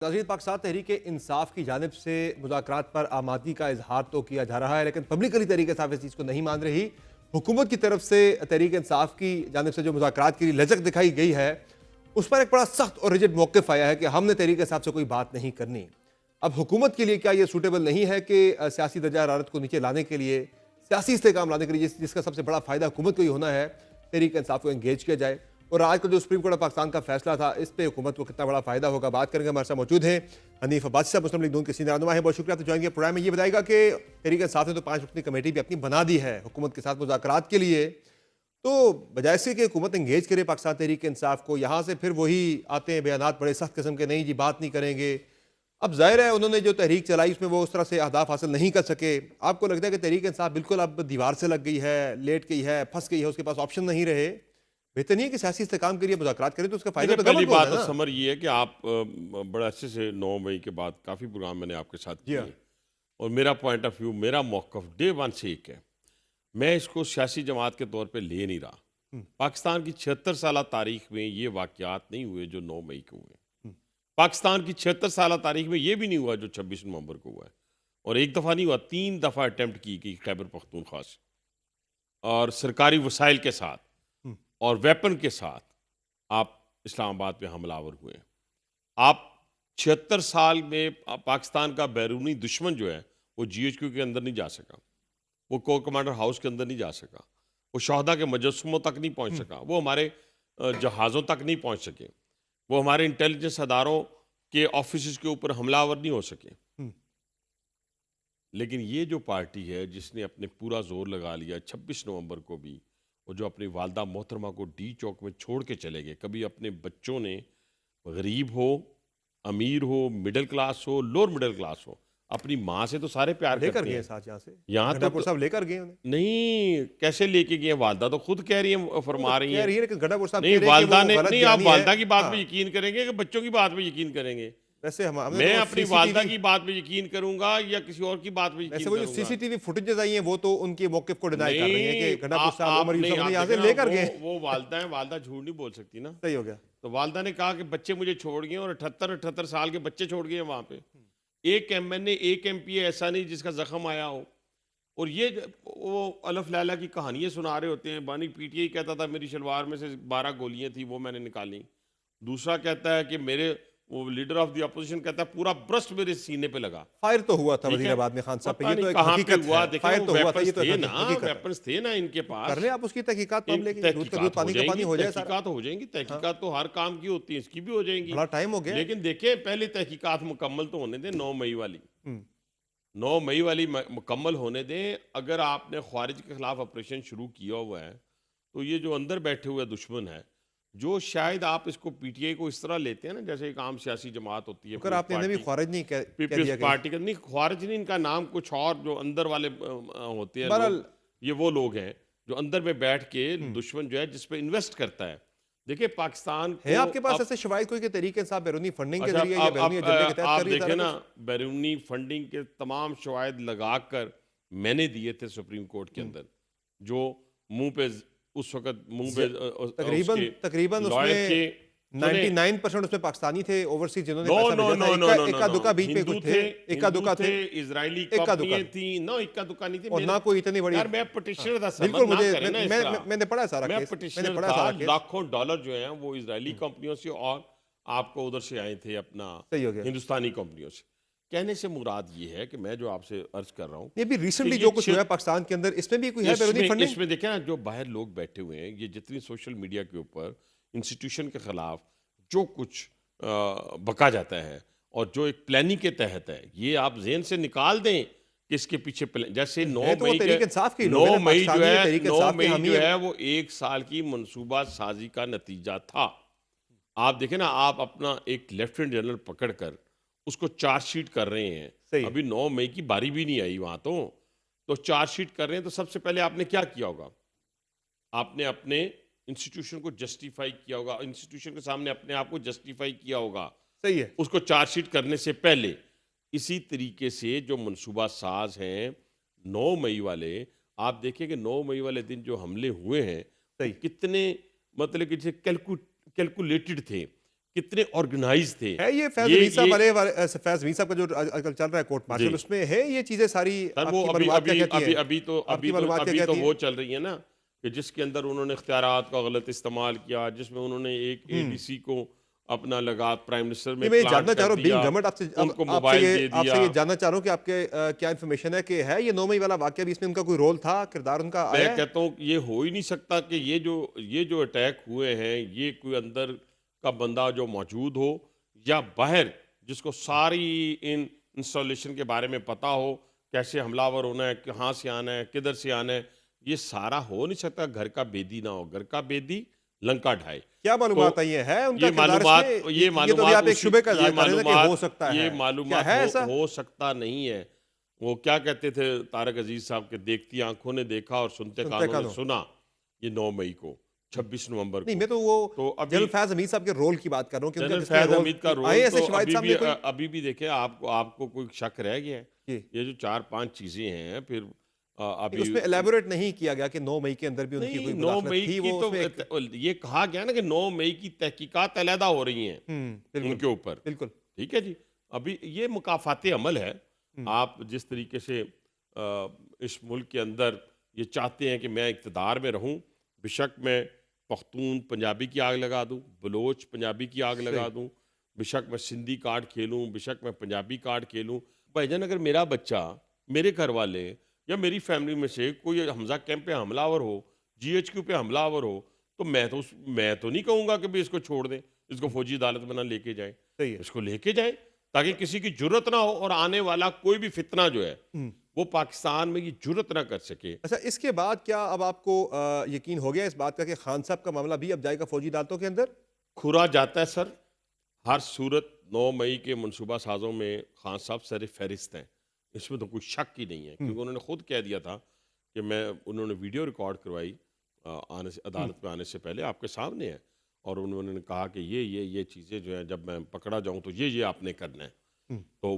नाज़रीन, पाकिस्तान तहरीक इंसाफ की जानिब से मुज़ाकरात पर आमादी का इजहार तो किया जा रहा है, लेकिन पब्लिकली तहरीक इंसाफ इस चीज़ को नहीं मान रही। हुकूमत की तरफ से तहरीक इंसाफ की जानिब से जो मुज़ाकरात के लिए लचक दिखाई गई है, उस पर एक बड़ा सख्त और रिजिड मौक़िफ़ आया है कि हमने तहरीक इंसाफ से कोई बात नहीं करनी। अब हुकूमत के लिए क्या यह सूटेबल नहीं है कि सियासी दर्जा हरारत को नीचे लाने के लिए, सियासी इस्तेकाम लाने के लिए, जिसका सबसे बड़ा फ़ायदा हुकूमत को ही होना है, तहरीक इंसाफ को एंगेज किया जाए। और आज का जो सुप्रीम कोर्ट ऑफ पाकिस्तान का फैसला था, इस पे हुकूमत को कितना बड़ा फायदा होगा, बात करेंगे। हमारे साथ मौजूद हैं हनीफ अब्बासी साहब, मुस्लिम लीग नून के सीनियर रहनुमा है। बहुत शुक्रिया आपने ज्वाइन किया प्रोग्राम में। ये बताएगा कि तहरीक इंसाफ ने तो 5 वक्त की कमेटी भी अपनी बना दी है हुकूमत के साथ मुज़ाकरात के लिए, तो बजाय से कि हुकूमत एंगेज करे पाकिस्तान तहरीक इंसाफ को, यहाँ से फिर वही आते हैं बयान बड़े सख्त किस्म के, नहीं जी बात नहीं करेंगे। अब जाहिर है उन्होंने जो तहरीक चलाई उसमें वो उस तरह से अहदाफ हासिल नहीं कर सके। आपको लगता है कि तहरीक इंसाफ बिल्कुल अब दीवार से लग गई है, लेट गई है, फंस गई है, उसके पास ऑप्शन नहीं रहे? बेहतर नहीं है कि सियासी इस्तेकाम के लिए मुज़ाकरात करें, तो उसका फायदा तो पहली गवर्नमेंट को बात होता है तो ना? समर ये है कि आप बड़ा अच्छे से 9 मई के बाद काफ़ी प्रोग्राम मैंने आपके साथ जी हाँ। किए और मेरा पॉइंट ऑफ व्यू, मेरा मौक़िफ़ डे वन से एक है। मैं इसको सियासी जमात के तौर पे ले नहीं रहा। पाकिस्तान की 76 साल तारीख में ये वाक़यात नहीं हुए जो 9 मई को हुए। पाकिस्तान की 76 साल तारीख में ये भी नहीं हुआ जो 26 नवंबर को हुआ है। और एक दफ़ा नहीं हुआ, 3 दफ़ा अटेम्प्ट की गई खैबर पख्तूनख्वा से, और सरकारी वसाइल के साथ और वेपन के साथ आप इस्लामाबाद पे हमलावर हुए। आप 76 साल में पाकिस्तान का बैरूनी दुश्मन जो है वो GHQ के अंदर नहीं जा सका, वो कोर कमांडर हाउस के अंदर नहीं जा सका, वो शहदा के मुजस्समों तक नहीं पहुंच सका, वो हमारे जहाज़ों तक नहीं पहुंच सके, वो हमारे इंटेलिजेंस अदारों के ऑफिस के ऊपर हमलावर नहीं हो सके। लेकिन ये जो पार्टी है जिसने अपने पूरा जोर लगा लिया 26 नवंबर को भी, और जो अपनी वालदा मोहतरमा को डी चौक में छोड़ के चले गए, कभी अपने बच्चों ने, गरीब हो, अमीर हो, मिडिल क्लास हो, लोअर मिडिल क्लास हो, अपनी माँ से तो सारे प्यार लेकर करते गए हैं। साथ यहाँ से, यहाँ गंडापुर साहब लेकर गए उन्हें। नहीं, कैसे लेके गए? वालदा तो खुद कह रही है, वो तो फरमा रही कह है। रही है, लेकिन गंडापुर साहब नहीं, कह रहे हैं कि वालदा वो ने गलत नहीं, आप बयानी है। वालदा की बात हाँ, पे यकीन करेंगे कि बच्चों की बात पे यकीन करेंगे? वैसे हमने मैं तो अपनी वालदा CCTV की बात पे यकीन करूंगा या किसी और की बात पे वैसे यकीन वो जो करूंगा? CCTV फुटेजेस आई हैं वो तो उनके मौक़िफ़ को डिनाई कर रही हैं कि नहीं, गंडापुर साहब, उमर नहीं, यूसुफ आप उन्हें यहाँ से देखें ना, लेकर गए। वो वालदा है, वालदा झूठ नहीं बोल सकती ना। सही हो गया। तो वालदा ने कहा कि बच्चे मुझे छोड़ गए, और 78 साल के बच्चे छोड़ गए वहां पे। एक MNA, एक MP ऐसा नहीं जिसका जख्म आया हो। और ये वो अलफ लैला की कहानियां सुना रहे होते हैं। बानी PTI कहता था मेरी शलवार में से 12 गोलियां थी, वो मैंने निकाली। दूसरा कहता है कि मेरे, वो लीडर ऑफ द अपोजिशन कहता है पूरा ब्रस्ट मेरे सीने पे लगा। फायर तो हुआ था ठीक है, वजीराबाद में खान साहब पे, पता ये तो नहीं एक कहाँ पे हकीकत हुआ। है। देखें, फायर वो तो हुआ था, ये वेपन्स तो थे एक ना, हकीकत है। वेपन्स थे ना इनके पास। कर लें आप उसकी तहकीकात मामले की, दूध का दूध पानी का पानी हो जाए सारा। तहकीकात हो जाएंगी, तहकीकात तो हर काम की होती है, इसकी भी हो जाएंगी। बड़ा टाइम हो गया। लेकिन देखें, पहले तहकीकात मुकम्मल तो होने दें। 9 मई वाली 9 मई वाली मुकम्मल होने दें। अगर आपने ख्वारिज के खिलाफ ऑपरेशन शुरू किया हुआ है, तो ये जो अंदर बैठे हुए दुश्मन है, जो शायद आप इसको PTI को इस तरह लेते हैं ना जैसे एक आम सियासी जमात होती है, अगर आपने इन्हें भी खारिज नहीं कह दिया पीपल्स कि पार्टी का, नहीं ख्वारिज नहीं, इनका नाम कुछ और, जो अंदर वाले होते हैं बहरहाल लोग, ये वो लोग हैं जो अंदर में बैठ के दुश्मन जो है जिस पे इन्वेस्ट करता है। देखिए पाकिस्तान है को आपके पास अब, ऐसे शवाहिद कोई के तरीके से आप बैरूनी फंडिंग के अच्छा, जरिए या बैरूनी एजेंडे के तहत आप कर रही है देखें सारा ना, कुछ? बैरूनी फंडिंग के तमाम शवाहिद लगाकर मैंने दिए थे सुप्रीम कोर्ट के अंदर, जो मुंह पे उस वक्त मुंह पे तकरीबन लॉयर उसमें के 99% उसमें पाकिस्तानी थे, ओवरसीज जिन्होंने नो पैसा नो भेजा नो नो था। नो इक्का नो दुक्का बीच में हिंदू कुछ थे, थे, इक्का दुक्का थे, इजरायली इक्का दुक्का कंपनियां थी। नो, इक्का दुक्का नहीं थी। और ना कोई इतनी बड़ी। यार मैं पिटिशनर था, बिल्कुल, समझ ना मुझे करें ना इस तरह। मैंने पढ़ा है सारा मैं केस, मैंने पिटिशनर पढ़ा है था। सारा केस। लाखों डॉलर जो हैं वो इजरायली कंपनियों से और आपको उधर से आए थे, अपना सही हो गया। हिंदुस्तानी कंपनियों से। कहने से मुराद ये है कि मैं जो आपसे अर्ज कर रहा हूँ, ये भी रिसेंटली ये जो कुछ हुआ है पाकिस्तान के अंदर, इसमें भी कोई है बैरूनी फंडिंग? इसमें देखें ना, जो बाहर लोग बैठे हुए हैं, ये जितनी सोशल मीडिया के ऊपर इंस्टीट्यूशन के खिलाफ जो कुछ बका जाता है और जो एक प्लानिंग के तहत है, ये आप जेहन से निकाल दें कि इसके पीछे जैसे 9 है तो वो मई तहरीक इंसाफ के 9 लोग हैं, मई जो पाकिस्तानी है तहरीक 9 इंसाफ के मई हामी जो हैं। है वो 1 साल की मनसूबा साजी का नतीजा था। आप देखें ना, आप अपना एक लेफ्टिनेंट जनरल पकड़कर उसको चार्जशीट कर रहे हैं। सही है। अभी 9 मई की बारी भी नहीं आई वहां, तो चार्जशीट कर रहे हैं। तो सबसे पहले आपने क्या किया होगा? आपने अपने इंस्टीट्यूशन को जस्टिफाई किया होगा, इंस्टीट्यूशन के सामने अपने आप को जस्टिफाई किया होगा सही है। उसको चार्जशीट करने से पहले। इसी तरीके से जो मनसूबा साज हैं 9 मई वाले, आप देखिए कि 9 मई वाले दिन जो हमले हुए हैं सही। कितने, मतलब कि कैलकुलेटेड थे। कितने ऑर्गेनाइज थे। है ये फैज ये हमीद साहब ये फैज हमीद साहब का जो आजकल चल रहा है कोर्ट जी मार्शल, उसमें है ये चीजें सारी? सर, वो आपकी अभी मालूमात क्या अभी कहती अभी है? अभी तो आपकी मालूमात क्या अभी तो कहती है? वो चल रही है ना, कि जिसके अंदर उन्होंने इख्तियारात का गलत इस्तेमाल किया, जिसमें उन्होंने एक एडीसी को अपना लगा प्राइम मिनिस्टर में नहीं, मैं ये प्लांट जानना कर चाह रहा हूँ दिया, बीइंग गवर्नमेंट, आपसे अब उनको मोबाइल दे आपसे दिया। ये जानना चाह रहा हूँ कि आपके क्या इन्फॉर्मेशन है कि है ये 9 मई वाला वाकया भी, इसमें उनका कोई रोल था, किरदार उनका मैं आया है? कहता हूँ कि ये हो ही नहीं सकता कि ये जो अटैक हुए हैं, ये कोई अंदर का बंदा जो मौजूद हो या बाहर जिसको सारी इन इंस्टॉलेशन के बारे में पता हो, कैसे हमलावर होना है, कहाँ से आना है, किधर से आना है, ये सारा हो नहीं सकता। घर का बेदी ना हो, घर का बेदी लंका ढाए। क्या तो मालूमात है, ये है उनका किरदार इसमें? ये ये तो अभी मालूमात आप एक उसी शुबे का ये इजहार कर रहे हैं कि हो सकता है। ये क्या मालूमात है ऐसा? हो सकता नहीं है। वो क्या कहते थे तारक अजीज साहब के, देखती आंखों ने देखा और सुनते सुनते कानों ने कानों। सुना। ये 9 मई को, 26 नवंबर नहीं, को। मैं तो वो तो जनरल अभी फैज हमीद साहब के रोल की बात कर रहा हूँ कि उनका जनरल जिसमें फैज रोल हमीद का रोल आईएएस तो शवाहिद साहब ने कोई अभी भी देखें, आपको कोई शक रह गया है? जी, ये जो 4-5 चीजें हैं, फिर नहीं, अभी उसमें एलैबोरेट नहीं किया गया कि 9 मई के अंदर भी उनकी नहीं, कोई 9 मुदाखलत मई थी, की वो तो उसमें एक ये कहा गया ना कि 9 मई की तहकीकात अलहदा हो रही हैं बिल्कुल, उनके ऊपर। बिल्कुल। ठीक है जी। अभी ये मुकाफाते अमल है। हुँ, आप जिस तरीके से इस मुल्क के अंदर ये चाहते हैं कि मैं इक़्तिदार में रहूं, बेशक मैं पख्तून पंजाबी की आग लगा दूं, बलोच पंजाबी की आग लगा सही। दूं, बेशक मैं सिंधी कार्ड खेलूं, बेशक मैं पंजाबी कार्ड खेलूं। भाईजान, अगर मेरा बच्चा, मेरे घर वाले या मेरी फैमिली में से कोई हमजा कैंप पे हमलावर हो, जीएचक्यू पे हमलावर हो, तो मैं तो नहीं कहूँगा कि भी इसको छोड़ दें, इसको फौजी अदालत में ना लेके जाएं। सही है। इसको लेके जाएं ताकि किसी की जुर्रत ना हो और आने वाला कोई भी फितना जो है हुँ। वो पाकिस्तान में ये जुर्रत ना कर सके। अच्छा, इसके बाद क्या अब आपको यकीन हो गया इस बात का कि खान साहब का मामला भी अब जाएगा फौजी अदालतों के अंदर? खुरा जाता है सर। हर सूरत 9 मई के मनसूबा साजों में खान साहब सर फहरिस्त हैं, इसमें तो कोई शक ही नहीं है, हुँ, क्योंकि उन्होंने खुद कह दिया था कि उन्होंने वीडियो रिकॉर्ड करवाई आने से, हुँ, अदालत में आने से पहले आपके सामने है, और उन्होंने कहा कि ये चीज़ें जो हैं, जब मैं पकड़ा जाऊं तो ये आपने करना है। हुँ। तो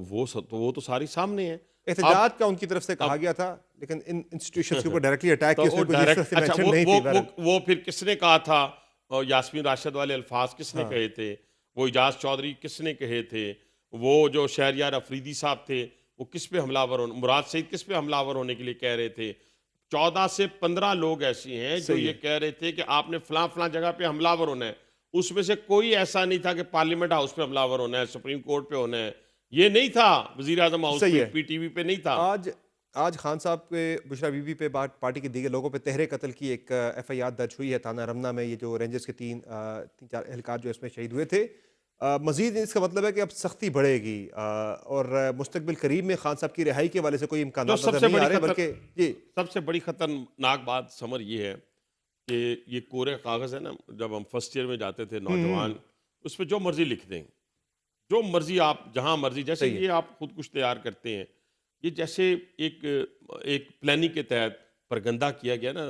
वो तो सारी सामने है। अब एहतजाज का उनकी तरफ से कहा अब गया था, लेकिन इन इंस्टीट्यूशंस के ऊपर डायरेक्टली अटैक तो की वो उसमें कुछ इस तरह डायरेक्ट, से अच्छा, मेंशन नहीं थी बहरहाल। वो फिर किसने कहा था? और यास्मीन राशिद वाले अल्फाज किसने हाँ, कहे थे? वो इजाज चौधरी किसने कहे थे? वो जो शहरयार अफरीदी साहब थे, वो किस पे हमलावर होने, मुराद सईद किस पे हमलावर होने के लिए कह रहे थे? 14 से 15 लोग ऐसे हैं जो सही ये है। कह रहे थे कि आपने फलां फलां जगह पे हमलावर होना है। उसमें से कोई ऐसा नहीं था कि पार्लियामेंट हाउस पे हमलावर होना है, सुप्रीम कोर्ट पे होना है। ये नहीं था, वजीर आजम हाउस सही पे, है। पीटीवी पे नहीं था। आज आज खान साहब के बुशरा बीबी पे पार्टी के दीगर लोगों पे तहरे कत्ल की एक एफआईआर दर्ज हुई है थाना रमना में। ये जो रेंजर्स के 3-4 एहलकार जो इसमें शहीद हुए थे, मजीद इसका मतलब है कि अब सख्ती बढ़ेगी और मुस्तकबिल करीब में खान साहब की रिहाई के वाले से कोई इम्कान जो नजर नहीं आ रहे, बल्कि जी सबसे बड़ी खतरनाक बात समर ये है कि ये कोरे कागज है ना, जब हम फर्स्ट ईयर में जाते थे नौजवान, उस पर जो मर्जी लिख दें, जो मर्जी आप जहां मर्जी, जैसे सही है। ये आप खुद कुछ तैयार करते हैं, ये जैसे एक एक प्लानिंग के तहत परगंदा किया गया ना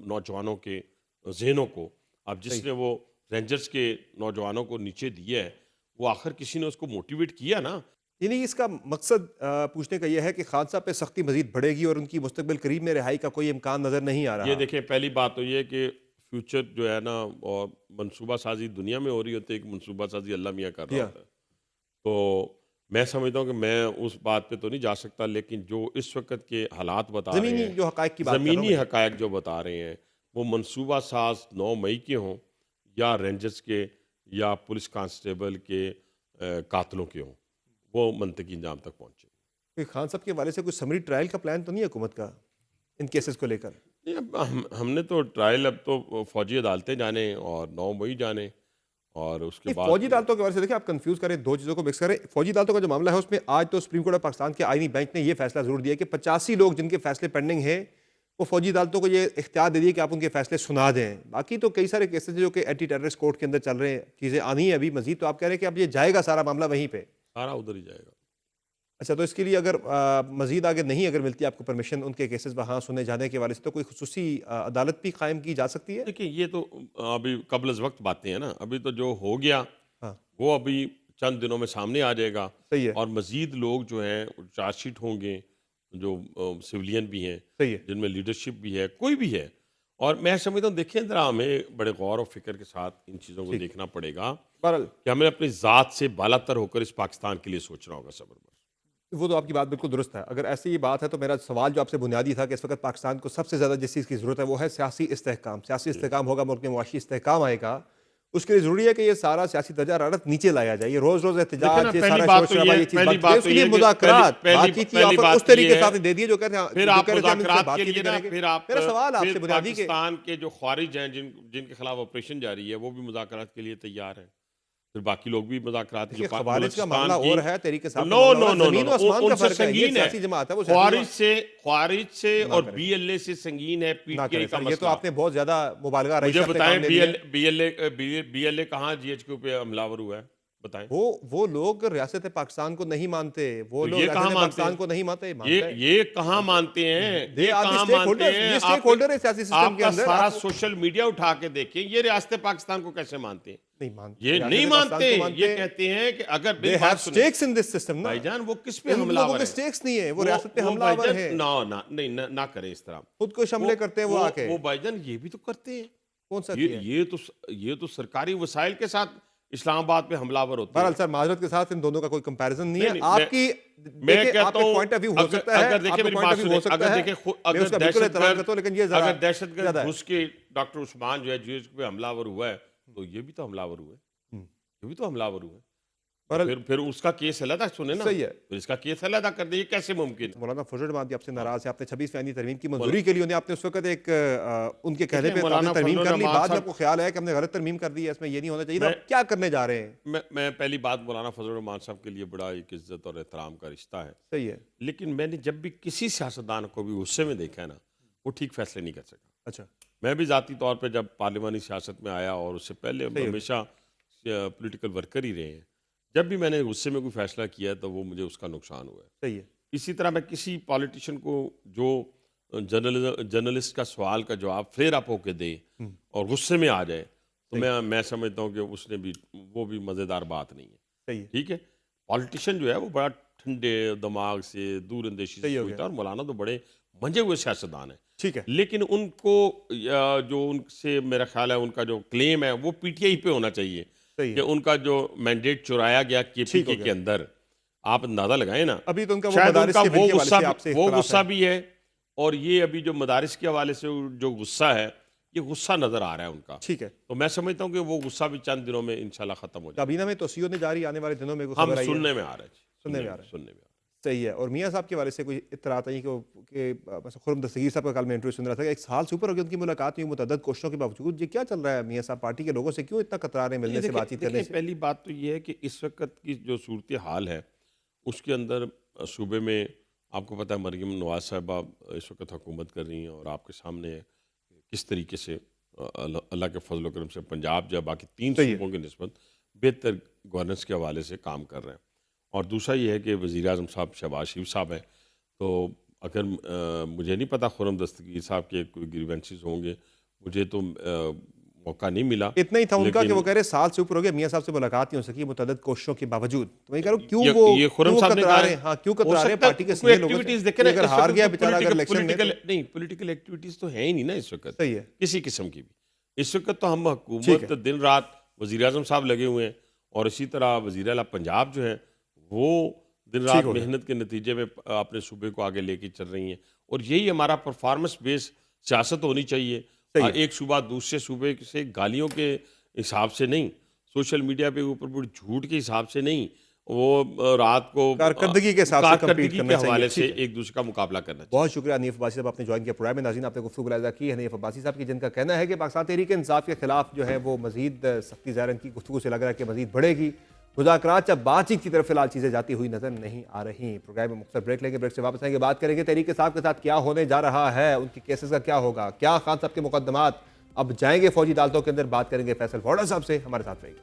नौजवानों के जहनों को। अब सही। जिसने वो रेंजर्स के नौजवानों को नीचे दिया है, वो आखिर किसी ने उसको मोटिवेट किया ना। यानी इसका मकसद पूछने का यह है कि खान साहब पे सख्ती मजीद बढ़ेगी और उनकी मुस्तकबिल करीब में रिहाई का कोई इम्कान नजर नहीं आ ये रहा। देखें, पहली बात तो ये है कि फ्यूचर जो है ना, और मनसूबा साजी दुनिया में हो रही होती है, एक मनसूबा साजी अल्लाह मियाँ कर जी रहा हाँ। होता है। तो मैं समझता हूँ कि मैं उस बात पे तो नहीं जा सकता, लेकिन जो इस वक्त के हालात बता रहे जमीनी हैं, जो हकायक की बात कर रहा हूँ ज़मीनी मैं। हकायक जो बता रहे हैं, वो मनसूबा साज 9 मई के हों या रेंजर्स के या पुलिस कांस्टेबल के कातलों के हों, वो मनतकी इंजाम तक पहुँचे। कि खान साहब के हवाले से कुछ समरी ट्रायल का प्लान तो नहीं है हुकूमत का इन केसेस को लेकर? नहीं, अब हमने तो ट्रायल, अब तो फौजी अदालतें जाने और 9 मई जाने, और उसके नहीं, बाद फौजी अदालतों के हवाले से देखिए, आप कंफ्यूज करें, दो चीज़ों को मिक्स करें। फौजी अदालतों का जो मामला है उसमें आज तो सुप्रीम कोर्ट ऑफ पाकिस्तान के आईनी बेंच ने यह फैसला जरूर दिया कि 85 लोग जिनके फैसले पेंडिंग हैं, वो फौजी अदालतों को ये इख्तियार दे दिए कि आप उनके फैसले सुना दें। बाकी तो कई सारे केसेस जो कि एंटी टेररिस्ट कोर्ट के अंदर चल रहे हैं, चीज़ें आनी है अभी मजीद, तो आप कह रहे हैं कि अब ये जाएगा सारा मामला वहीं पे? सारा उधर ही जाएगा। अच्छा, तो इसके लिए अगर मजीद आगे नहीं अगर मिलती आपको परमिशन उनके केसेस वहाँ सुने जाने के वाले से, तो कोई खुसूसी अदालत भी कायम की जा सकती है? देखिए, ये तो अभी कबल वक्त बातें हैं ना, अभी तो जो हो गया हाँ, वो अभी चंद दिनों में सामने आ जाएगा, सही है, और मजीद लोग जो हैं चार्जशीट होंगे, जो सिविलियन भी हैं, सही है। जिनमें लीडरशिप भी है, कोई भी है, और मैं समझता हूँ, देखिए जरा हमें बड़े गौर और फिक्र के साथ इन चीज़ों को ठीक। देखना पड़ेगा बहरहाल कि हमें अपनी ज़ात से बालातर होकर इस पाकिस्तान के लिए सोचना होगा सबरमस। वो तो आपकी बात बिल्कुल दुरुस्त है। अगर ऐसी ये बात है तो मेरा सवाल जो आपसे बुनियादी था कि इस वक्त पाकिस्तान को सबसे ज़्यादा जिस चीज़ की ज़रूरत है वो है सियासी इस्तेहकाम। सियासी इस्तेहकाम होगा, मुल्क में मुआशी इस्तेहकाम आएगा। उसके लिए ज़रूरी है कि ये सारा सियासी दर्जा हरारत नीचे लाया जाए। ये रोज़-रोज़ देखिए एहतजाज, ना, ये पहली सारा बात तो शोर-शराबा, ये ये चीज़ पहली बात बात उसके तो लिए ये कि मुज़ाकरात, पहली बातचीत की पहली ऑफर बात उस तो तरीके ये से है, आपने दे दिए जो कहते हैं फिर जो आप कह रहे थे हम इनसे मुज़ाकरात बात के ही लिए नहीं ना, करेंगे। फिर आप मेरा सवाल आपसे फिर बुनियादी के पाकिस्तान के जो ख्वारिज हैं जिनके खिलाफ ऑपरेशन जारी है वो भी मुज़ाकरात के लिए तैयार हैं। फिर बाकी लोग भी मुज़ाकरात देखिए, जो ख़वारिज का बलूचिस्तान मामला की, और है, तहरीक इंसाफ का नो मामला नो और है। नो नो ज़मीन नो और आसमान का उनसे फ़र्क है। ये संगीन है। सियासी जमात है, वो सियासी जमात ख्वारिज से ना और करें। बीएलए से संगीन है ना पीटीआई करें का सर, ये तो मसला। आपने बहुत ज़्यादा मुबालगा रईस मुझे अपने बताएं, काम ले लिया है। बीएलए कहाँ जीएचक्यू पे हमलावर हुआ है, बताएं। वो लोग रियासत पाकिस्तान को नहीं मानते, वो तो लोग ये कहाँ रियासत मानते पाकिस्तान हैं? को नहीं मानते, मानते हैं। ये कहाँ मानते हैं? दे ये आर द कहाँ स्टेक मानते होल्डर्स, हैं? ये स्टेक होल्डर है सियासी सिस्टम के आपका अंदर। सारा आप सोशल मीडिया उठा के देखिए, ये रियासत पाकिस्तान को कैसे मानते हैं? नहीं मानते, ये नहीं रियासत पाकिस्तान मानते। को मानते ये हैं। कहते हैं कि अगर दे मेरी हैव बात सुने स्टेक्स इन दिस सिस्टम ना। भाईजान, वो किस पे इन लोगों हमलावर के है? स्टेक्स नहीं है, वो रियासत पे वो हमलावर भाईजान, है। ना ना नहीं ना करें इस तरह। खुद को हमले करते हैं वो आके। वो भाईजान ये भी तो करते हैं। कौन सा ये किया है? ये तो सरकारी वसाइल के साथ इस्लामाबाद पे हमलावर होते बहरहाल हैं। सर, माजरत के साथ इन दोनों का कोई कंपैरिजन नहीं है। नहीं, आपकी मैं देखिए, कहता आपका हूं, पॉइंट ऑफ व्यू हो सकता है, अगर देखिए आपका मेरी पॉइंट बात ऑफ व्यू सुने, हो सकता अगर है। देखिए मैं अगर उसका बिल्कुल एहतराम करता हूं, लेकिन ये जरा अगर दहशतगर्द ज्यादा है। घुस के डॉक्टर उस्मान जो है जीएचक्यू पे हमलावर हुआ है, तो ये भी तो हमलावर हुए, ये भी तो हमलावर हुए। बहरहाल फिर उसका केस अलग सुने ना, सही है। फिर इसका केस अलग कर दे, ये कैसे मुमकिन है? मौलाना फजल रहमान भी आपसे नाराज है। आपने 26 फैनी तरमीम की मंजूरी के लिए उन्हें आपने उस वक्त एक उनके कहने पे मौलाना आपने तरमीम फजल कर ली, रहमान बाद में साहब, आपको ख्याल है कि हमने गलत तरमीम कर दी है, इसमें ये नहीं होना चाहिए था। मैं- आप क्या करने जा रहे हैं? मैं पहली बात, मौलाना फजल रहमान साहब के लिए बड़ा एक इज्जत और एहतराम का रिश्ता है, सही है। लेकिन मैंने जब भी किसी सियासतदान को भी गुस्से में देखा है ना, वो ठीक फैसले नहीं कर सका। अच्छा, मैं भी ज़ाती तौर पे जब पार्लिमानी सियासत में आया और उससे पहले सही है। हमेशा पॉलिटिकल वर्कर ही रहे हैं, जब भी मैंने गुस्से में कोई फैसला किया है तो वो मुझे उसका नुकसान हुआ है। सही है। इसी तरह मैं किसी पॉलिटिशियन को जो जर्नलिस्ट का सवाल का जवाब फ्लेयर अप होके दे और गुस्से में आ जाए, तो मैं समझता हूँ कि उसने भी, वो भी मज़ेदार बात नहीं है। सही है। ठीक है, पॉलिटिशियन जो है वो बड़ा ठंडे दिमाग से, दूर अंदेशी सही से हो सोचता गया। है, और मौलाना तो बड़े मंजे हुए सियासतदान हैं। ठीक है। लेकिन उनको जो उनसे मेरा ख्याल है उनका जो क्लेम है वो पीटीआई पे होना चाहिए सही कि है। उनका जो मैंडेट चुराया गया ठीक हो केपीके गया। के अंदर, आप अंदाजा लगाएं ना, अभी तो उनका वो शायद मदारिस उनका के बिल वो के हवाले गुस्सा से आपसे वो इख्तिलाफ गुस्सा है। भी है, और ये अभी जो मदारिस के हवाले से जो गुस्सा है, ये गुस्सा नजर आ रहा है उनका। ठीक है। तो मैं समझता हूँ कि वो गुस्सा भी चंद दिनों में इंशाल्लाह खत्म हो जाएगा। काबीना में तोसीयों ने जारी आने वाले दिनों में कोई हम खबर आई है? सुनने में आ रहा है, सुनने में आ रहा है। सुनने में आ रहा है। सही है। और मियाँ साहब के बारे से कोई इत्तलात आई कि खुर्रम दस्तगीर साहब का कल मैं इंटरव्यू सुन रहा था कि 1 साल से ऊपर हो गया उनकी मुलाकात हुई, मुतअद्दिद कोशिशों के बावजूद। ये क्या चल रहा है मियाँ साहब? पार्टी के लोगों से क्यों इतना कतरा रहे हैं मिलने से, बातचीत करने से? पहली बात तो ये है कि इस वक्त की जो सूरत हाल है उसके अंदर सूबे में आपको पता है मरीम नवाज साहबा इस वक्त हुकूमत कर रही हैं, और आपके सामने है किस तरीके से अल्लाह के फजल करम से पंजाब जो बाकी 3 सूबों की निस्बत बेहतर गवर्नेंस के हवाले से काम कर रहे हैं। और दूसरा ये है कि वज़ीर आज़म साहब शहबाज शरीफ साहब हैं, तो अगर मुझे नहीं पता खुर्रम दस्तगीर साहब के कोई ग्रीवेंसेस होंगे, मुझे तो मौका नहीं मिला। इतना ही था उनका कि लेकिन वो कह रहे साल से ऊपर हो गया मियाँ साहब से मुलाकात नहीं हो सकी मुतअद्दिद कोशिशों के बावजूद। तो मैं कह रहा हूँ क्यों वो ये खुर्रम साहब ने कतरा कहा रहे है, हैं? हाँ, क्यों हो कतरा रहे हैं सकता है पार्टी के कोई सीनियर लोगों एक्टिविटीज से? देखे ना, अगर इस हार वक्त गया तो बेचारा अगर इलेक्शन में, नहीं पॉलिटिकल एक्टिविटीज तो है ही नहीं ना इस वक्त, सही है। किसी किस्म की भी। इस वक्त तो हम ठीक हुकूमत दिन रात वज़ीर आज़म साहब लगे हुए हैं, और इसी तरह वज़ीर आला पंजाब जो है वो दिन ठीक रात हो गया। मेहनत के नतीजे में अपने सूबे को आगे लेके चल रही हैं, और यही हमारा परफॉर्मेंस बेस्ड सियासत होनी चाहिए। सही है। एक सूबा दूसरे सूबे से गालियों के हिसाब से नहीं, सोशल मीडिया पे ऊपर पूरी झूठ के हिसाब से नहीं, वो रात को कारकर्दगी के हिसाब से compete कारकर्दगी करना के चाहिए। हवाले से ठीक है। एक दूसरे का मुकाबला करना चाहिए। बहुत शुक्रिया हनीफ अब्बासी साहब, आपने ज्वाइन किया प्रोग्राम में। नाज़रीन, आपने गुफ्तगू मुलाहिज़ा की हनीफ अब्बासी साहब की, जिनका कहना है कि पाकिस्तान तहरीक इंसाफ के खिलाफ जो है वो मजीद सख्ती ज़ाहिर इनकी गुफ्तगू से लग रहा है कि मजीद बढ़ेगी। मुज़ाकरात जब बातचीत की तरफ फिलहाल चीज़ें जाती हुई नजर नहीं आ रही। प्रोग्राम में मुख्तसर ब्रेक लेंगे, ब्रेक से वापस आएंगे, बात करेंगे तहरीक इंसाफ के साथ क्या होने जा रहा है, उनके केसेस का क्या होगा, क्या खान साहब के मुकदमात अब जाएंगे फौजी अदालतों के अंदर। बात करेंगे फैसल वोडा साहब से, हमारे साथ रहिए।